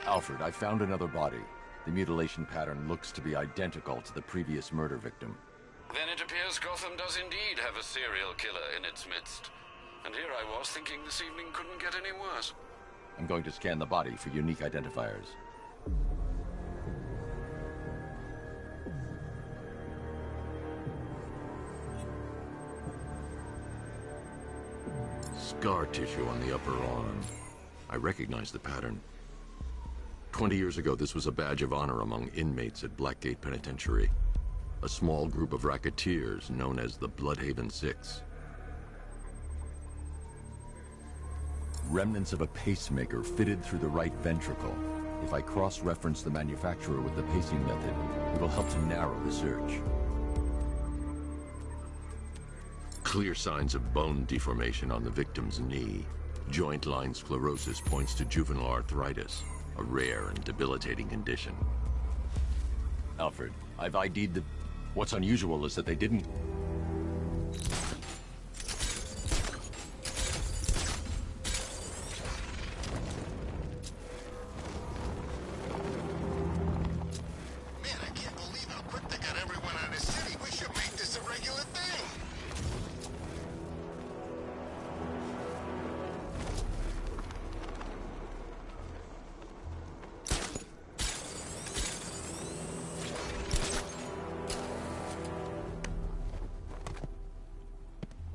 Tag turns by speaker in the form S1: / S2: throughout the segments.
S1: Alfred, I found another body. The mutilation pattern looks to be identical to the previous murder victim.
S2: Then it appears Gotham does indeed have a serial killer in its midst. And here I was thinking this evening couldn't get any worse.
S1: I'm going to scan the body for unique identifiers. Scar tissue on the upper arm. I recognize the pattern. 20 years ago, this was a badge of honor among inmates at Blackgate Penitentiary. A small group of racketeers known as the Bloodhaven Six. Remnants of a pacemaker fitted through the right ventricle. If I cross-reference the manufacturer with the pacing method, it will help to narrow the search. Clear signs of bone deformation on the victim's knee. Joint line sclerosis points to juvenile arthritis, a rare and debilitating condition. Alfred, I've ID'd the... What's unusual is that they didn't...
S3: Man, I can't believe how quick they got everyone out of the city. We should make this a regular thing.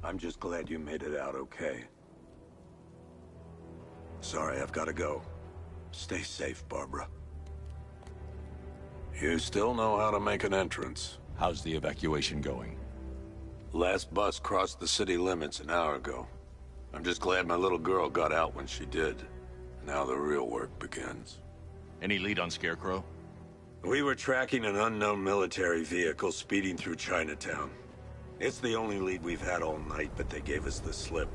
S4: I'm just glad you made it out okay. Sorry, I've got to go. Stay safe, Barbara. You still know how to make an entrance.
S1: How's the evacuation going?
S4: Last bus crossed the city limits an hour ago. I'm just glad my little girl got out when she did. And Now the real work begins.
S1: Any lead on Scarecrow?
S4: We were tracking an unknown military vehicle speeding through Chinatown. It's the only lead we've had all night, but they gave us the slip.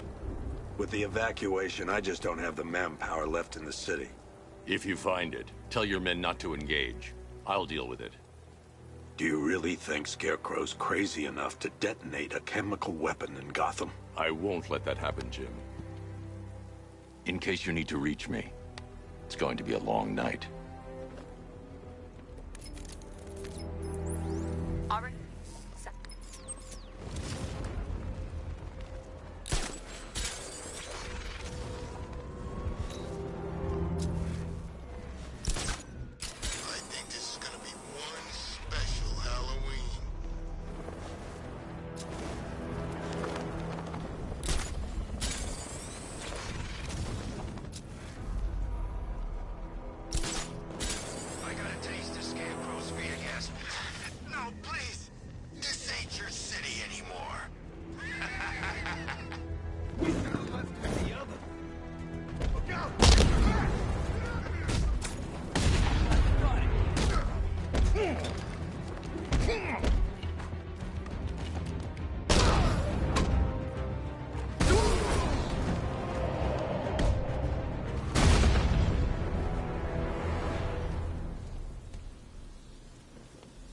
S4: With the evacuation, I just don't have the manpower left in the city.
S1: If you find it, tell your men not to engage. I'll deal with it.
S4: Do you really think Scarecrow's crazy enough to detonate a chemical weapon in Gotham?
S1: I won't let that happen, Jim. In case you need to reach me, it's going to be a long night.
S5: Already.
S3: I think this is gonna be one special Halloween. I got a taste of Scarecrow's spear gas. No, please. This ain't your city anymore. Look out!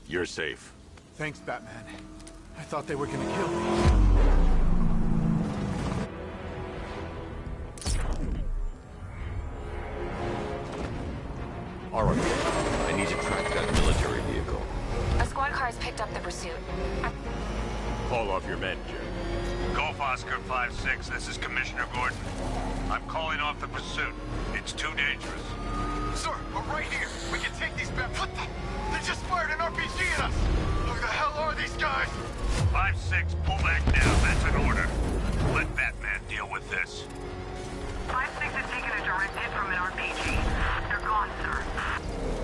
S1: You're safe.
S6: Thanks, Batman. I thought they were gonna kill me.
S1: Oracle, I need to track that military vehicle.
S5: A squad car has picked up the pursuit.
S1: Call off your men, Jim.
S7: Golf Oscar 5-6, this is Commissioner Gordon. I'm calling off the pursuit. It's too dangerous.
S3: Sir, we're right here. We can take these back. What the? They just fired an RPG at us. Who the hell are these guys?
S7: 5-6, pull back now. That's an order. Let Batman deal with this.
S8: 5-6 has taken a direct hit from an RPG. They're gone, sir.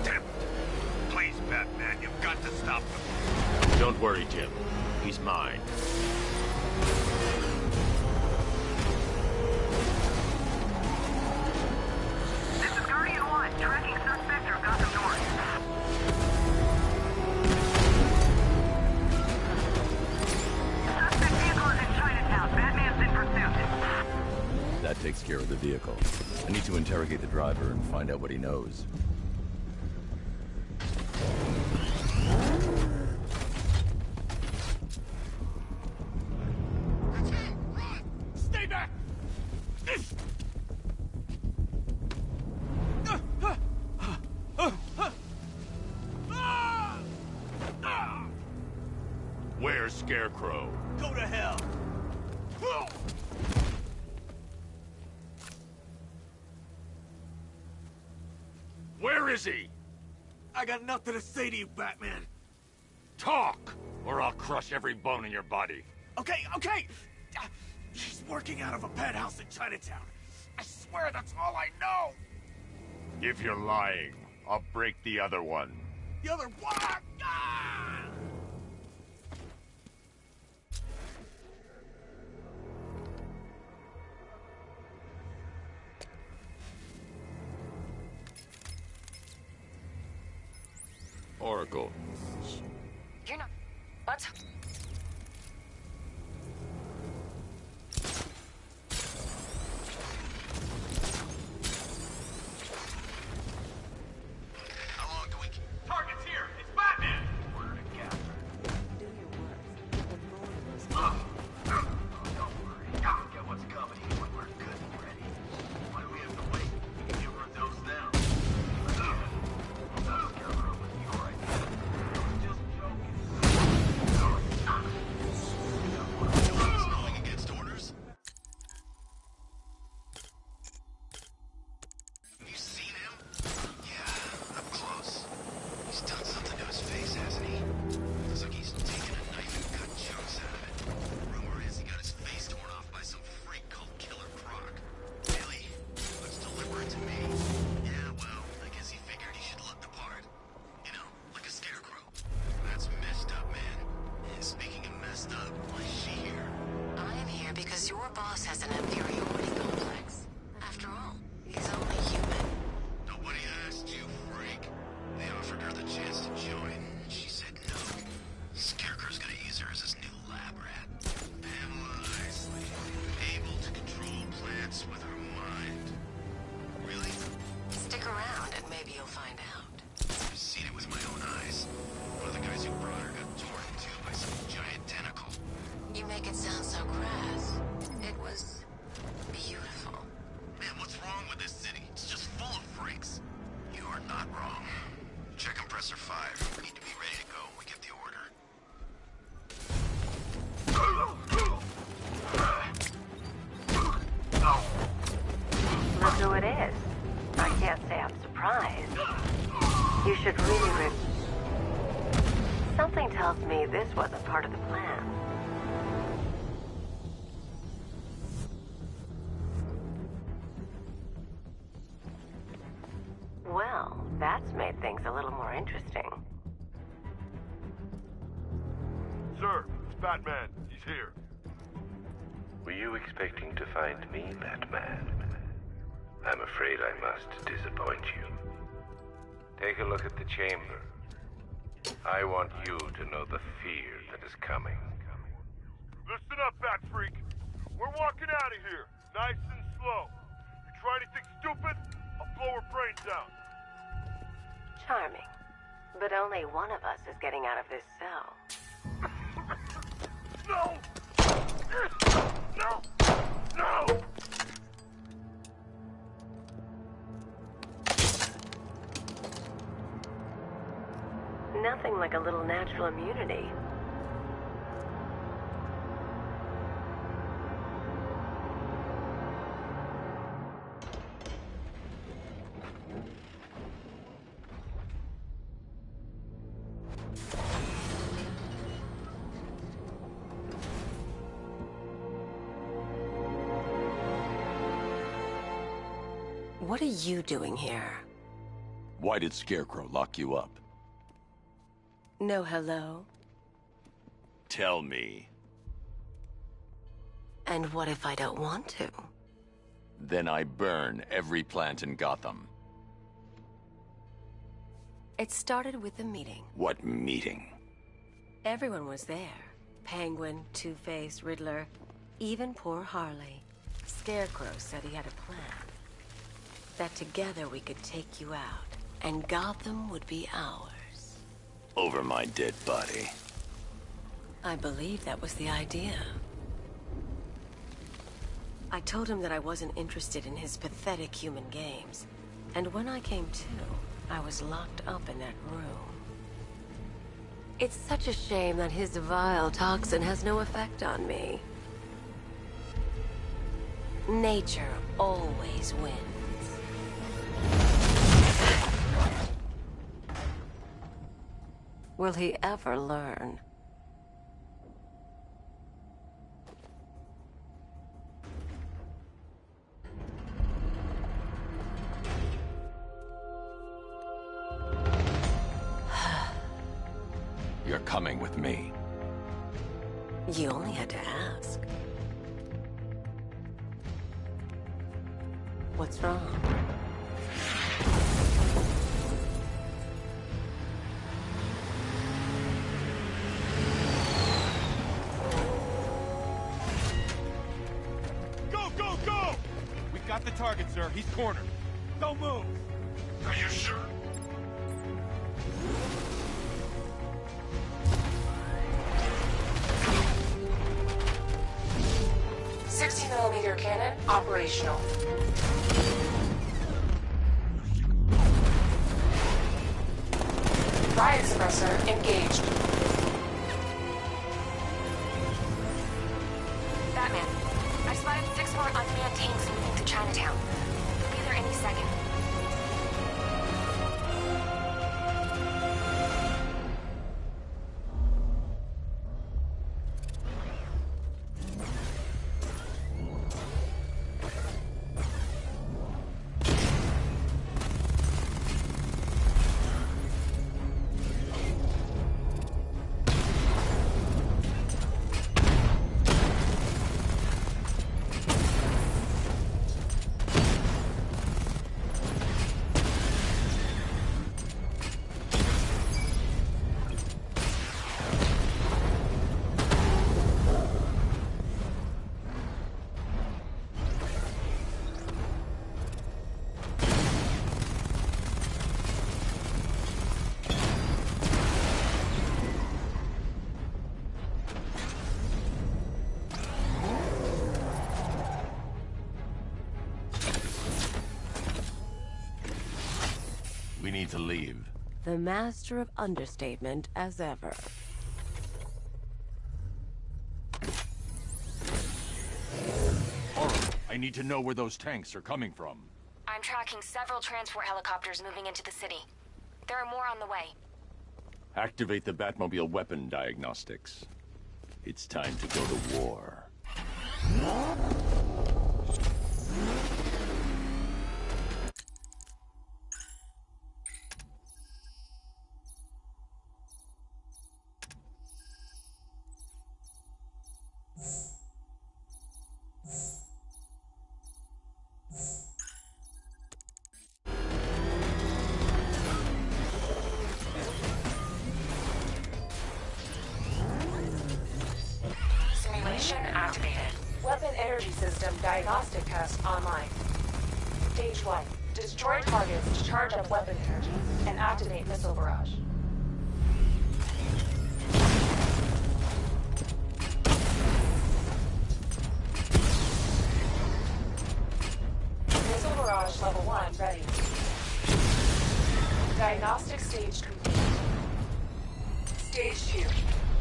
S7: Tim, please, Batman, you've got to stop them.
S1: Don't worry, Jim. He's mine.
S8: This is Guardian 1, tracking suspect through Gotham North. Suspect vehicle is in Chinatown. Batman's in pursuit.
S1: That takes care of the vehicle. I need to interrogate the driver and find out what he knows.
S3: Run! Stay back!
S1: Where's Scarecrow?
S6: Go to hell!
S1: Where is he?
S6: I got nothing to say to you, Batman.
S1: Talk, or I'll crush every bone in your body.
S6: Okay. She's working out of a penthouse in Chinatown. I swear that's all I know.
S1: If you're lying, I'll break the other one.
S6: The other one. Ah!
S1: Oracle.
S5: You're not. What?
S3: How long do we...
S7: Target's here! It's Batman!
S3: Order to gather.
S9: Do your worst. The more
S3: Don't worry. You'll get what's coming when we're good and ready. Why do we have to wait? We can give her a dose now. Those gather with you right now. I was just joking. Not wrong. Check compressor 5. We need to be ready to go when we get the order.
S10: Look who it is. I can't say I'm surprised. You should really Something tells me this wasn't part of the plan. Well, that's made things a little more interesting.
S11: Sir, it's Batman. He's here.
S12: Were you expecting to find me, Batman? I'm afraid I must disappoint you. Take a look at the chamber. I want you to know the fear that is coming.
S11: Listen up, Bat Freak. We're walking out of here, nice and slow. You try anything stupid, I'll blow her brains out.
S10: Charming. But only one of us is getting out of this cell.
S11: No! No! No!
S10: Nothing like a little natural immunity. What are you doing here?
S1: Why did Scarecrow lock you up?
S10: No hello?
S1: Tell me.
S10: And what if I don't want to?
S1: Then I burn every plant in Gotham.
S10: It started with a meeting.
S1: What meeting?
S10: Everyone was there. Penguin, Two-Face, Riddler, even poor Harley. Scarecrow said he had a plan. That together we could take you out, and Gotham would be ours.
S1: Over my dead body.
S10: I believe that was the idea. I told him that I wasn't interested in his pathetic human games. And when I came to, I was locked up in that room. It's such a shame that his vile toxin has no effect on me. Nature always wins. Will he ever learn?
S1: You're coming with me.
S10: You only had to ask. What's wrong?
S11: Go, go, go! We got the target, sir. He's cornered. Don't move.
S3: Are you sure?
S5: .60mm cannon operational. Riot suppressor engaged. Batman, I spotted 6 more unmanned tanks moving through Chinatown. They'll be there any second.
S1: We need to leave.
S10: The master of understatement as ever.
S6: I need to know where those tanks are coming from.
S5: I'm tracking several transport helicopters moving into the city. There are more on the way.
S6: Activate the Batmobile weapon diagnostics. It's time to go to war.
S8: Simulation activated. Weapon energy system diagnostic test online. Stage 1. Destroy targets to charge up weapon energy and activate missile barrage. Missile barrage level 1 ready. Diagnostic stage complete. Stage 2.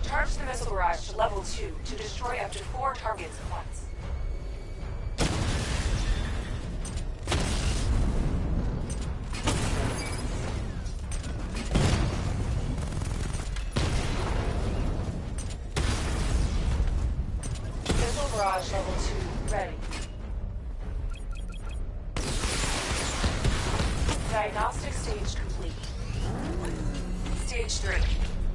S8: Charge the missile barrage to level 2 to destroy up to 4 targets at once. Missile barrage level 2 ready. Diagnostic stage complete. Stage 3.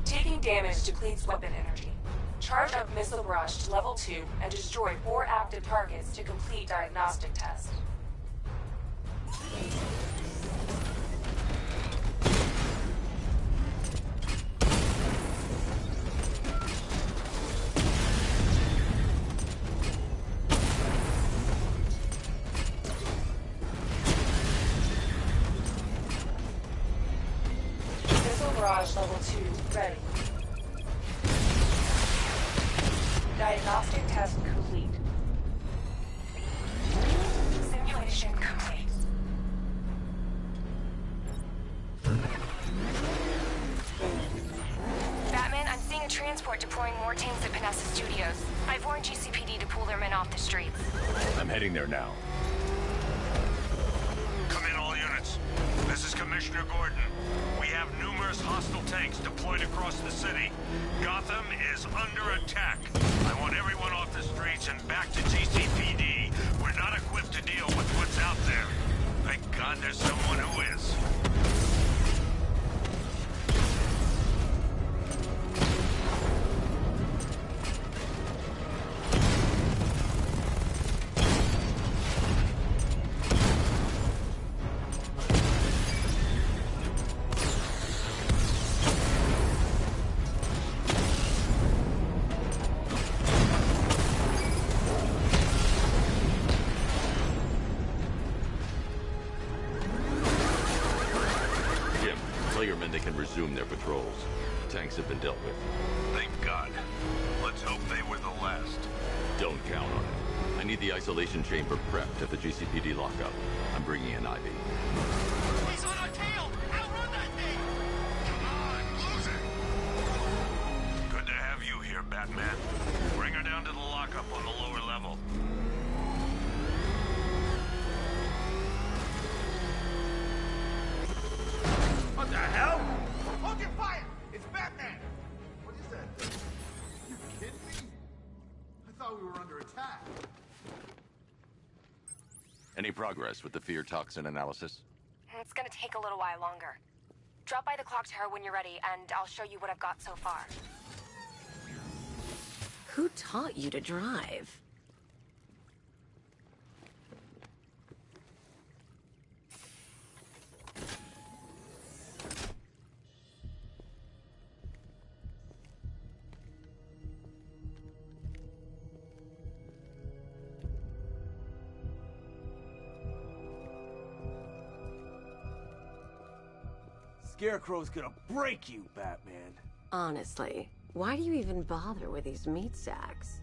S8: Taking damage depletes weapon energy. Charge up missile barrage to level 2 and destroy 4 active targets to complete diagnostic test. Missile barrage level 2 ready. Diagnostic test complete. Simulation complete.
S5: Batman, I'm seeing a transport deploying more tanks at Panessa Studios. I've warned GCPD to pull their men off the streets.
S6: I'm heading there now.
S7: Come in, all units. This is Commissioner Gordon. We have numerous hostile tanks deployed across the city. Gotham is under attack. I want everyone off the streets and back to GCPD. We're not equipped to deal with what's out there. Thank God there's someone who is.
S1: They can resume their patrols. Tanks have been dealt with.
S7: Thank God. Let's hope they were the last.
S1: Don't count on it. I need the isolation chamber prepped at the GCPD lockup. I'm bringing in Ivy.
S3: He's on our tail! Outrun that thing! Come on, lose it!
S7: Good to have you here, Batman. Bring her down to the lockup on the lower level.
S3: What the hell? Hold your fire! It's Batman! What is that thing? You kidding me? I thought we were under attack.
S1: Any progress with the fear toxin analysis?
S5: It's gonna take a little while longer. Drop by the clock tower when you're ready, and I'll show you what I've got so far.
S10: Who taught you to drive?
S6: Scarecrow's gonna break you, Batman.
S10: Honestly, why do you even bother with these meat sacks?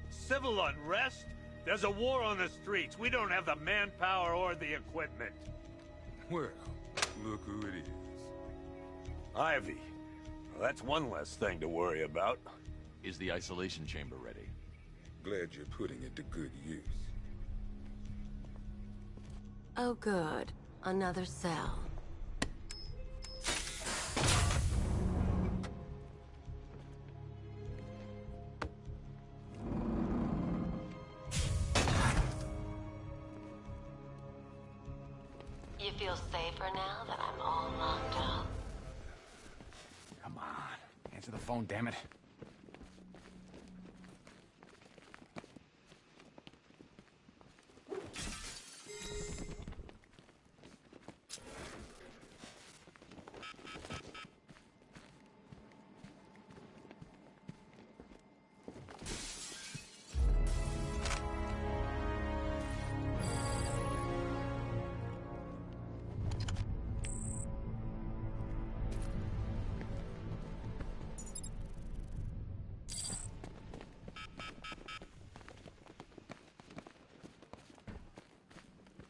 S7: Civil unrest? There's a war on the streets. We don't have the manpower or the equipment.
S13: Well, look
S4: Ivy. Well, that's one less thing to worry about.
S1: Is the isolation chamber ready?
S13: Glad you're putting it to good use.
S10: Oh, good. Another cell. You feel safer now that I'm all locked up?
S6: Come on. Answer the phone, damn it.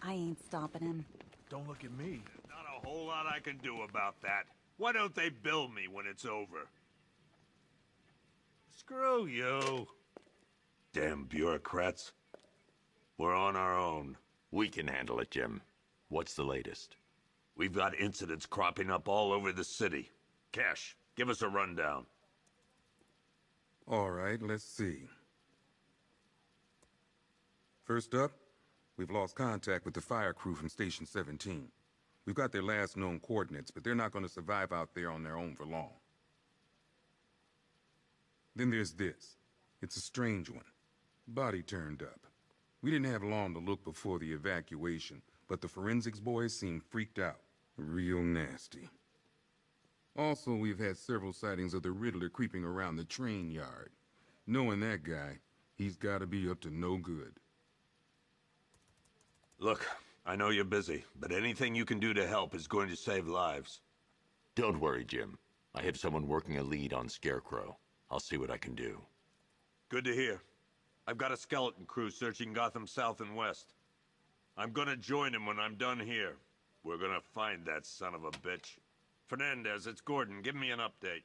S9: I ain't stopping him.
S11: Don't look at me.
S7: Not a whole lot I can do about that. Why don't they bill me when it's over? Screw you.
S4: Damn bureaucrats. We're on our own.
S1: We can handle it, Jim. What's the latest?
S4: We've got incidents cropping up all over the city. Cash, give us a rundown.
S13: All right, let's see. First up, we've lost contact with the fire crew from Station 17. We've got their last known coordinates, but they're not going to survive out there on their own for long. Then there's this. It's a strange one. Body turned up. We didn't have long to look before the evacuation, but the forensics boys seem freaked out. Real nasty. Also, we've had several sightings of the Riddler creeping around the train yard. Knowing that guy, he's got to be up to no good.
S4: Look, I know you're busy, but anything you can do to help is going to save lives.
S1: Don't worry, Jim. I have someone working a lead on Scarecrow. I'll see what I can do.
S4: Good to hear. I've got a skeleton crew searching Gotham South and West. I'm gonna join him when I'm done here. We're gonna find that son of a bitch. Fernandez, it's Gordon. Give me an update.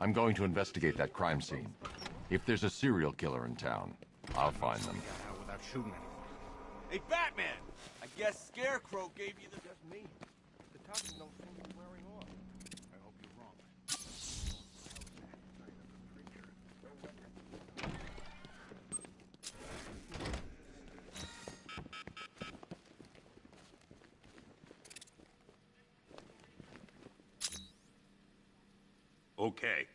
S1: I'm going to investigate that crime scene. If there's a serial killer in town, I'll find them.
S6: Without shooting anyone.
S3: Hey, Batman! I guess Scarecrow gave you the... Just me. The towels don't seem to be wearing off.
S6: I hope you're wrong.
S4: Okay.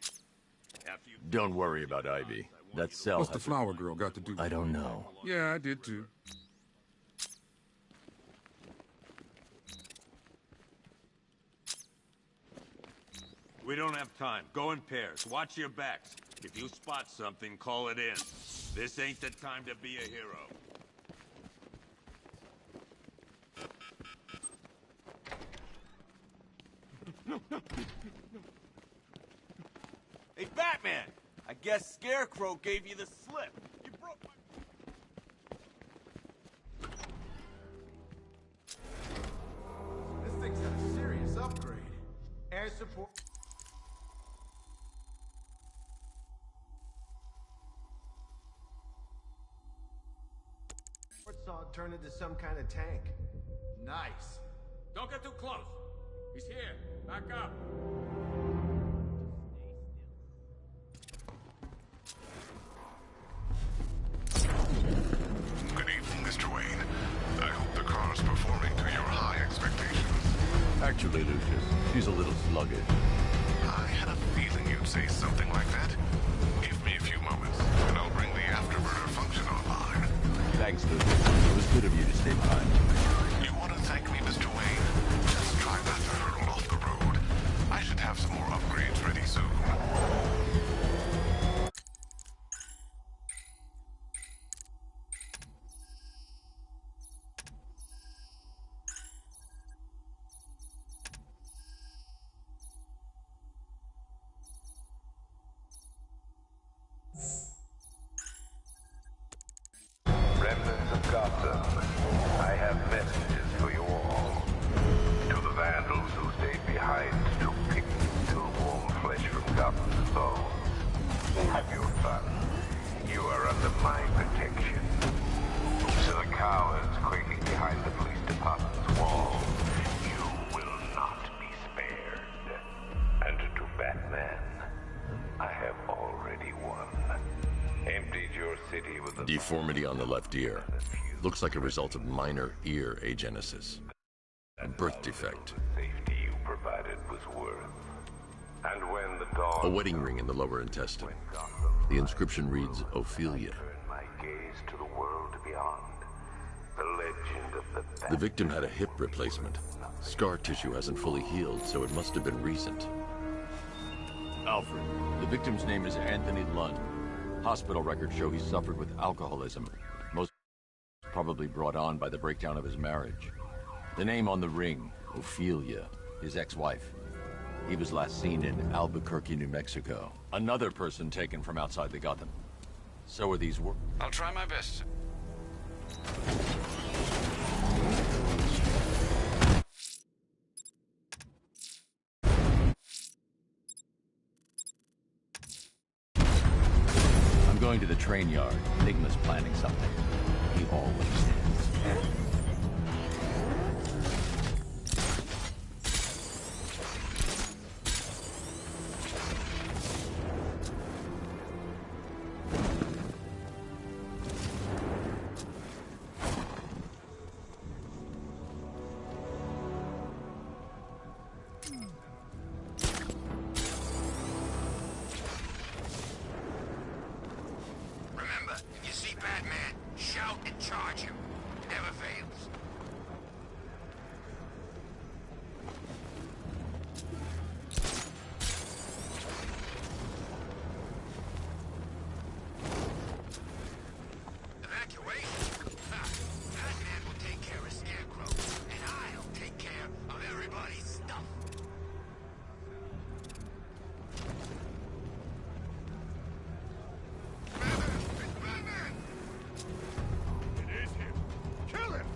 S1: Don't worry about Ivy. That cell
S13: What's the
S1: has
S13: flower girl got to do with it?
S1: I don't know.
S13: Yeah, I did too.
S4: We don't have time. Go in pairs. Watch your backs. If you spot something, call it in. This ain't the time to be a hero.
S3: Hey, Batman! I guess Scarecrow gave you the slip. You broke my... This thing's had a serious upgrade. Air support...
S14: Saw it turn into some kind of tank.
S3: Nice.
S6: Don't get too close. He's here. Back up.
S15: Good evening, Mr. Wayne. I hope the car's performing to your high expectations.
S1: Actually, Lucius, she's a little sluggish.
S15: I had a feeling you'd say something like that. Give me a few moments, and I'll bring the afterburner function online.
S1: Thanks, Lucius. It was good of you to stay behind.
S15: You want to thank me, Mr. Wayne? Just try not to hurtle off the road. I should have some more upgrades ready soon.
S12: fun. You are under my protection. To the cowards quaking behind the police department's wall, you will not be spared. And to Batman, I have already won. Emptied your city with a
S1: Deformity on the left ear. Looks like a result of minor ear agenesis. A birth defect.
S12: safety you provided was worth. And when the dawn
S1: A wedding ring in the lower intestine. The inscription reads, Ophelia.
S12: my gaze to the world beyond, the legend of the
S1: The victim had a hip replacement. Scar tissue hasn't fully healed, so it must have been recent. Alfred, the victim's name is Anthony Lund. Hospital records show he suffered with alcoholism, most probably brought on by the breakdown of his marriage. The name on the ring, Ophelia, his ex-wife. He was last seen in Albuquerque, New Mexico. Another person taken from outside the Gotham. So are these
S2: I'll try my best.
S1: I'm going to the train yard. Enigma's planning something. He always is.
S6: Remember, if you see Batman, shout and charge him. Never fails. Evacuation? Ha! Batman will take care of Scarecrow, and I'll take care of everybody's stuff.
S3: It is him. Kill him!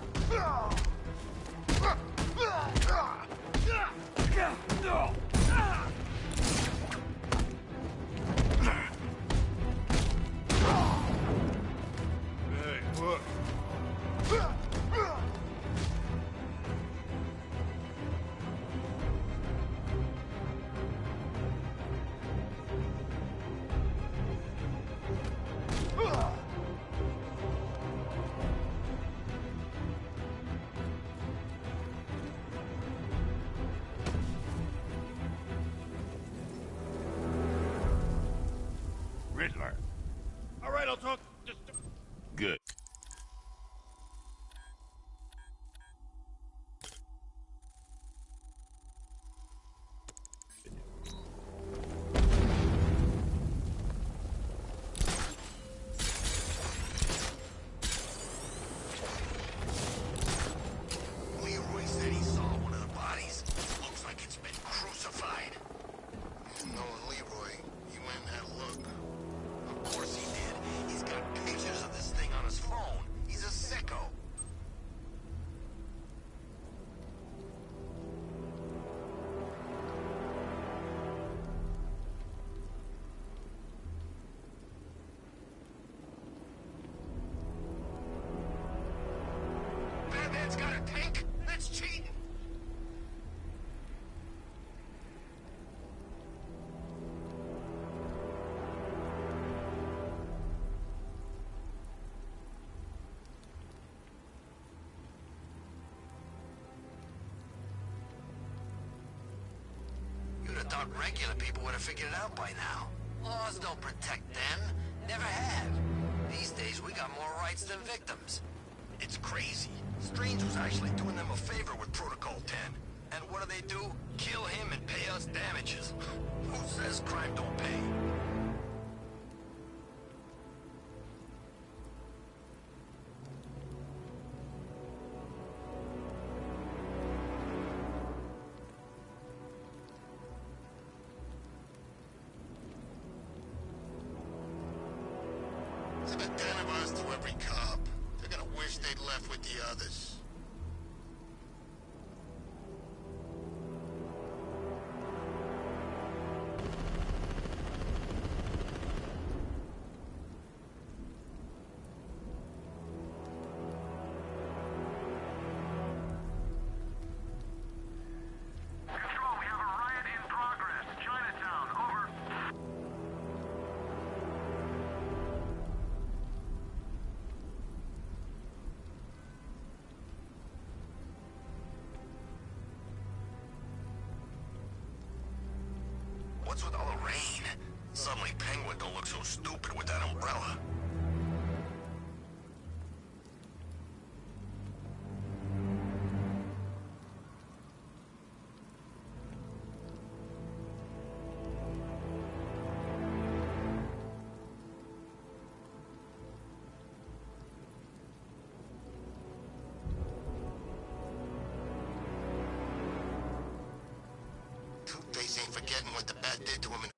S3: Hey, look. Riddler. All right, I'll talk. Just.
S1: Good.
S6: Leroy said he saw one of the bodies. Looks like it's been crucified. Knowing Leroy, he went and had a look. Of course he did. He's got pictures of this thing on his phone. He's a sicko. Batman's got a tank? That's cheating. You'd have thought regular people would have figured it out by now. Laws don't protect them. Never have. These days, we got more rights than victims. It's crazy. Strange was actually doing them a favor with Protocol 10. And what do? Kill him and pay us damages. Who says crime don't pay?
S3: To the 10 of us, to every cop. They're gonna wish they'd left with the others.
S6: What's with all the rain? Suddenly Penguin don't look so stupid with that umbrella. Two-Face ain't forgetting what the bat did to him in